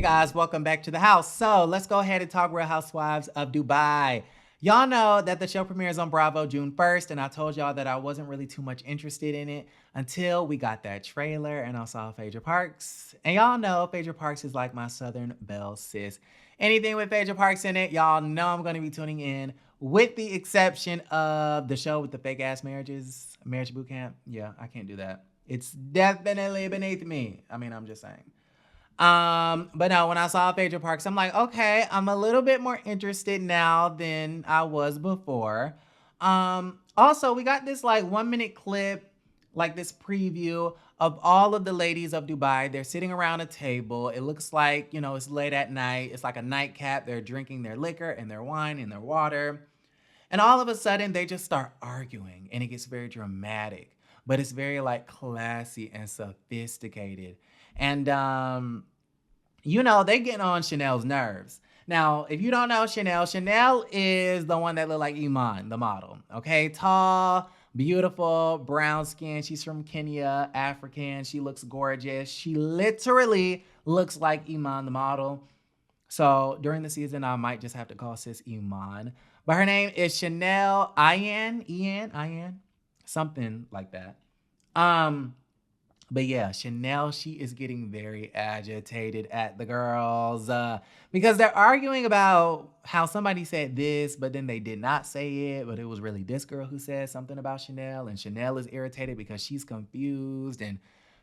guys, welcome back to the house. So let's go ahead and talk Real Housewives of Dubai. Y'all know that the show premieres on Bravo June 1st, and I told y'all that I wasn't really too much interested in it until we got that trailer and I saw Phaedra Parks. And y'all know Phaedra Parks is like my Southern Belle sis. Anything with Phaedra Parks in it, y'all know I'm going to be tuning in, with the exception of the show with the fake ass marriages, Marriage Boot Camp. Yeah, I can't do that. It's definitely beneath me. I mean, I'm just saying. But no, when I saw Phaedra Parks, I'm like, okay, I'm a little bit more interested now than I was before. Also, we got this like 1 minute clip, like this preview of all of the ladies of Dubai. They're sitting around a table. It looks like, you know, it's late at night. It's like a nightcap. They're drinking their liquor and their wine and their water. And all of a sudden, they just start arguing and it gets very dramatic, but it's very like classy and sophisticated. And, you know, they getting on Chanel's nerves. Now, if you don't know Chanel, Chanel is the one that looked like Iman, the model. Okay, tall, beautiful, brown skin. She's from Kenya, African. She looks gorgeous. She literally looks like Iman, the model. So during the season, I might just have to call sis Iman. But her name is Chanel Ian, something like that. But yeah, Chanel, she is getting very agitated at the girls because they're arguing about how somebody said this, but then they did not say it, but it was really this girl who said something about Chanel, and Chanel is irritated because she's confused and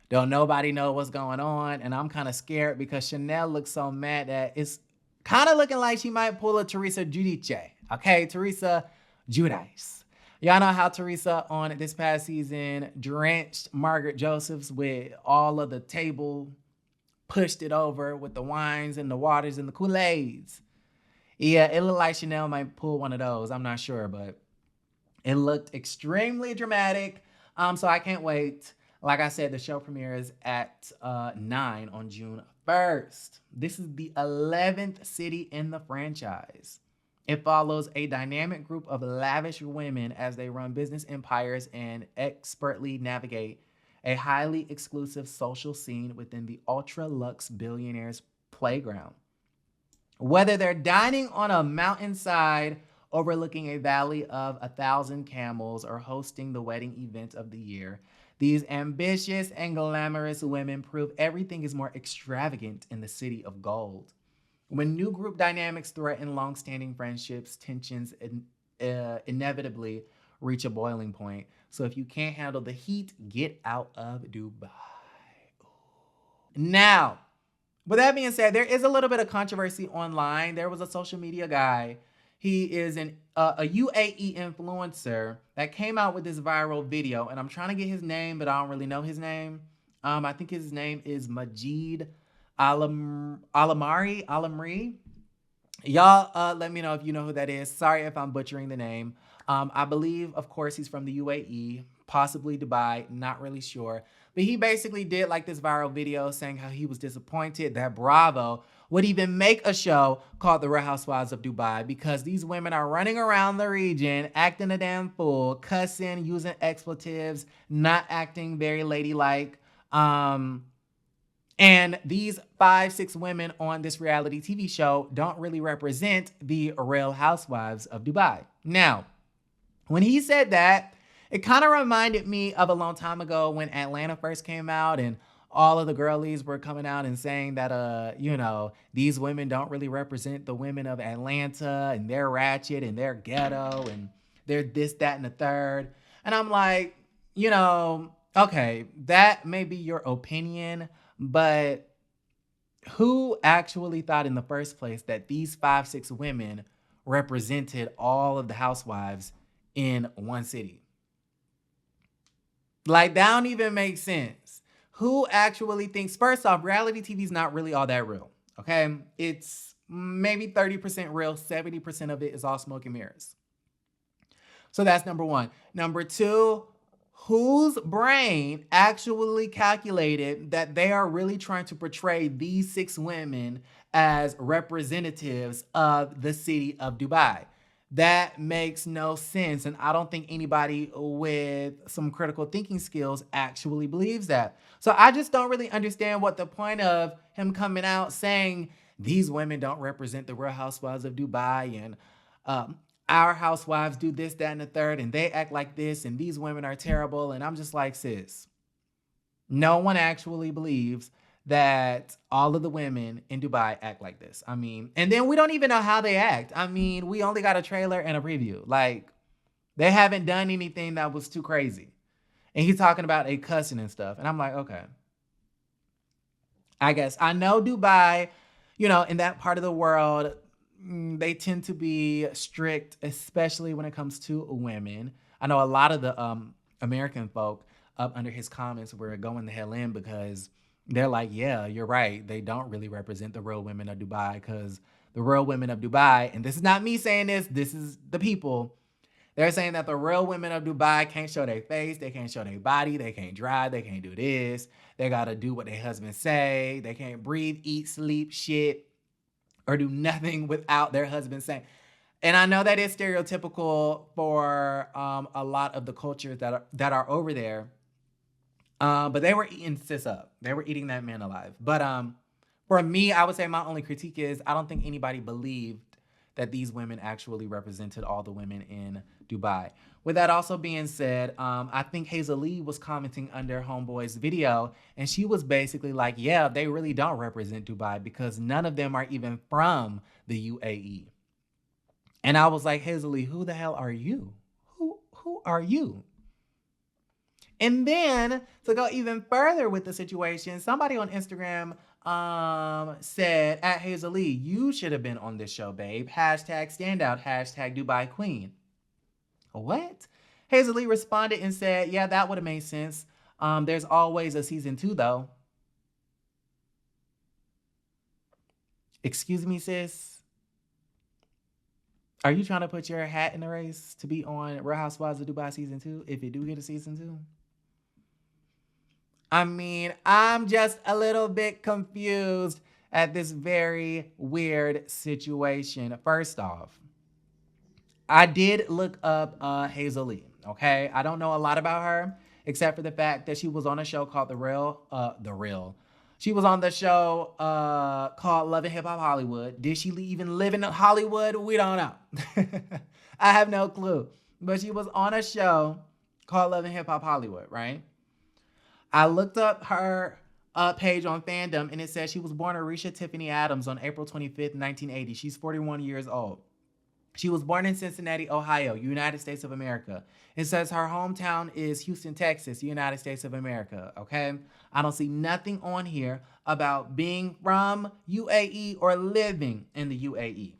don't nobody know what's going on. And I'm kind of scared because Chanel looks so mad that it's kind of looking like she might pull a Teresa Giudice. Okay, Teresa Giudice. Y'all know how Teresa on this past season drenched Margaret Josephs with all of the table, pushed it over with the wines and the waters and the Kool-Aids. Yeah, it looked like Chanel might pull one of those. I'm not sure, but it looked extremely dramatic. So I can't wait. Like I said, the show premieres at 9 on June 1st. This is the 11th city in the franchise. It follows a dynamic group of lavish women as they run business empires and expertly navigate a highly exclusive social scene within the ultra-luxe billionaires' playground. Whether they're dining on a mountainside overlooking a valley of 1,000 camels or hosting the wedding event of the year, these ambitious and glamorous women prove everything is more extravagant in the city of gold. When new group dynamics threaten long-standing friendships, tensions inevitably reach a boiling point. So if you can't handle the heat, get out of Dubai. Ooh. Now, with that being said, there is a little bit of controversy online. There was a social media guy. He is a UAE influencer that came out with this viral video. And I'm trying to get his name, but I don't really know his name. I think his name is Majid Alamri. Y'all let me know if you know who that is. Sorry if I'm butchering the name. I believe, of course, he's from the UAE, possibly Dubai, not really sure. But he basically did like this viral video saying how he was disappointed that Bravo would even make a show called The Real Housewives of Dubai because these women are running around the region, acting a damn fool, cussing, using expletives, not acting very ladylike. And these 5-6 women on this reality TV show don't really represent the Real Housewives of Dubai. Now, when he said that, it kind of reminded me of a long time ago when Atlanta first came out and all of the girlies were coming out and saying that, you know, these women don't really represent the women of Atlanta and they're ratchet and they're ghetto and they're this, that, and the third. And I'm like, you know, okay, that may be your opinion, but who actually thought in the first place that these 5-6 women represented all of the housewives in one city? Like, that don't even make sense. Who actually thinks, first off, reality TV is not really all that real, okay? It's maybe 30% real, 70% of it is all smoke and mirrors. So that's number one. Number two, whose brain actually calculated that they are really trying to portray these 6 women as representatives of the city of Dubai? That makes no sense. And I don't think anybody with some critical thinking skills actually believes that. So I just don't really understand what the point of him coming out saying these women don't represent the Real Housewives of Dubai, and our housewives do this, that, and the third, and they act like this, and these women are terrible. And I'm just like, sis, no one actually believes that all of the women in Dubai act like this. I mean, and then we don't even know how they act. I mean, we only got a trailer and a preview. Like, they haven't done anything that was too crazy. And he's talking about a cussing and stuff. And I'm like, okay. I guess I know Dubai, in that part of the world, they tend to be strict, especially when it comes to women. I know a lot of the American folk up under his comments were going the hell in because they're like, yeah, you're right. They don't really represent the real women of Dubai, because the real women of Dubai, and this is not me saying this is the people. They're saying that the real women of Dubai can't show their face, they can't show their body, they can't drive, they can't do this. They got to do what their husbands say. They can't breathe, eat, sleep, shit, or do nothing without their husband saying. And I know that is stereotypical for a lot of the cultures that are over there. But they were eating sis up. They were eating that man alive. But for me, I would say my only critique is I don't think anybody believed that these women actually represented all the women in Dubai. With that also being said, I think Hazel E was commenting under Homeboy's video, and she was basically like, yeah, they really don't represent Dubai because none of them are even from the UAE. And I was like, Hazel E, who the hell are you? Who are you? And then to go even further with the situation, somebody on Instagram said, at Hazel E, you should have been on this show, babe. Hashtag standout, hashtag Dubai Queen. What? Hazel E responded and said, yeah, that would have made sense. There's always a season 2, though. Excuse me, sis? Are you trying to put your hat in the race to be on Real Housewives of Dubai season 2 if you do get a season 2? I mean, I'm just a little bit confused at this very weird situation. First off, I did look up Hazel E, okay? I don't know a lot about her, except for the fact that she was on a show called The Real. She was on the show called Love and Hip Hop Hollywood. Did she even live in Hollywood? We don't know. I have no clue. But she was on a show called Love and Hip Hop Hollywood, right? I looked up her page on Fandom, and it says she was born Arisha Tiffany Adams on April 25th, 1980. She's 41 years old. She was born in Cincinnati, Ohio, United States of America. It says her hometown is Houston, Texas, United States of America, okay? I don't see nothing on here about being from UAE or living in the UAE,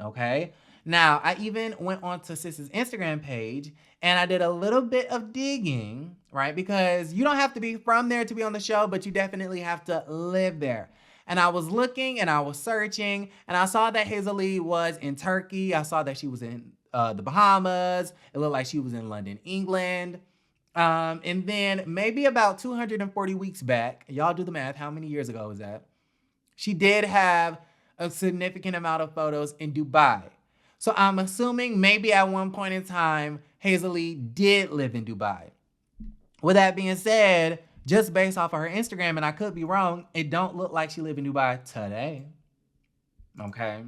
okay? Now, I even went on to Sis's Instagram page, and I did a little bit of digging, right? Because you don't have to be from there to be on the show, but you definitely have to live there. And I was looking and I was searching, and I saw that Hazel E was in Turkey. I saw that she was in the Bahamas. It looked like she was in London, England. And then maybe about 240 weeks back, y'all do the math, how many years ago was that? She did have a significant amount of photos in Dubai. So I'm assuming maybe at one point in time, Hazel E did live in Dubai. With that being said, just based off of her Instagram, and I could be wrong, it don't look like she lived in Dubai today. Okay.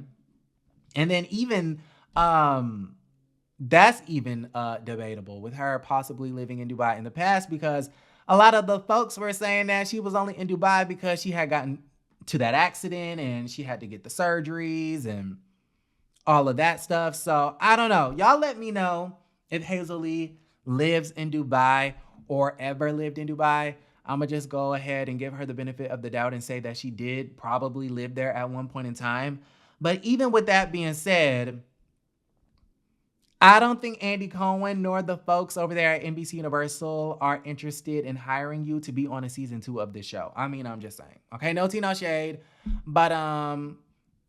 And then even, that's even debatable with her possibly living in Dubai in the past, because a lot of the folks were saying that she was only in Dubai because she had gotten to that accident and she had to get the surgeries and all of that stuff. So I don't know. Y'all let me know if Hazel E lives in Dubai or ever lived in Dubai. I'm going to just go ahead and give her the benefit of the doubt and say that she did probably live there at one point in time. But even with that being said, I don't think Andy Cohen nor the folks over there at NBC Universal are interested in hiring you to be on a season 2 of this show. I mean, I'm just saying. Okay, no tea, no shade. But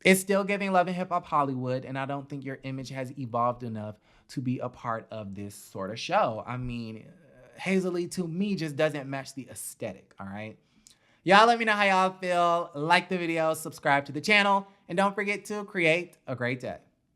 it's still giving Love and Hip Hop Hollywood, and I don't think your image has evolved enough to be a part of this sort of show. I mean, Hazel E to me just doesn't match the aesthetic, all right? Y'all let me know how y'all feel. Like the video, subscribe to the channel, and don't forget to create a great day.